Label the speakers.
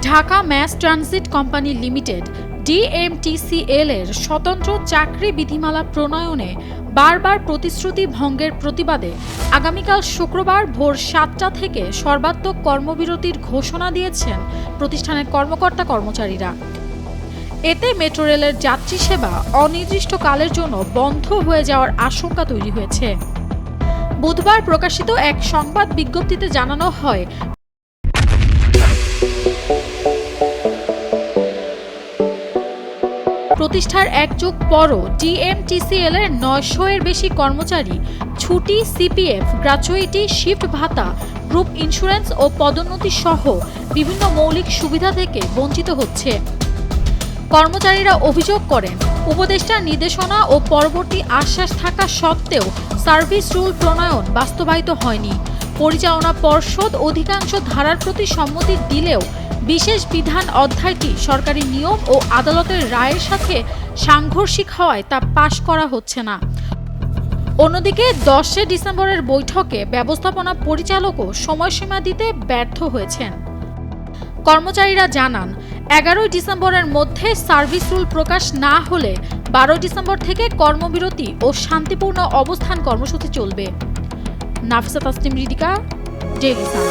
Speaker 1: Dhaka mass transit company limited DMTCL এর স্বতন্ত্র চাকরি বিধিমালা প্রণয়নে বারবার প্রতিশ্রুতি ভঙ্গের প্রতিবাদে আগামীকাল শুক্রবার ভোর 7টা থেকে সর্বাত্মক কর্মবিরতির ঘোষণা দিয়েছেন প্রতিষ্ঠানের কর্মকর্তা-কর্মচারীরা। এতে মেট্রো রেলের যাত্রী সেবা অনির্দিষ্টকালের জন্য বন্ধ হয়ে যাওয়ার আশঙ্কা তৈরি হয়েছে। বুধবার প্রকাশিত এক সংবাদ বিজ্ঞপ্তিতে জানানো হয়, প্রতিষ্ঠার এক যুগ পরও DMTCL এর 900 এর বেশি কর্মচারী ছুটি, CPF, গ্র্যাচুইটি, শিফট ভাতা, গ্রুপ ইন্স্যুরেন্স ও পদোন্নতি সহ বিভিন্ন মৌলিক সুবিধা থেকে বঞ্চিত হচ্ছে। কর্মচারীরা অভিযোগ করেন, উপদেষ্টার নির্দেশনা ও পরবর্তী আশ্বাস থাকা সত্ত্বেও সার্ভিস রুল প্রণয়ন বাস্তবায়িত হয়নি। পরিচালনা পর্ষদ অধিকাংশ ধারার প্রতি সম্মতি দিলেও বিশেষ বিধান অধ্যায়টি সরকারি নিয়ম ও আদালতের রায়ের সাথে সাংঘর্ষিক হওয়ায় তা পাশ করা হচ্ছে না। অন্যদিকে 10 ডিসেম্বরের বৈঠকে ব্যবস্থাপনা পরিচালকও সময়সীমা দিতে ব্যর্থ হয়েছেন। কর্মচারীরা জানান, 11 ডিসেম্বরের মধ্যে সার্ভিস রুল প্রকাশ না হলে 12 ডিসেম্বর থেকে কর্মবিরতি ও শান্তিপূর্ণ অবস্থান কর্মসূচি চলবে। Nafisa Tasnim Ridhika, Daily Sun.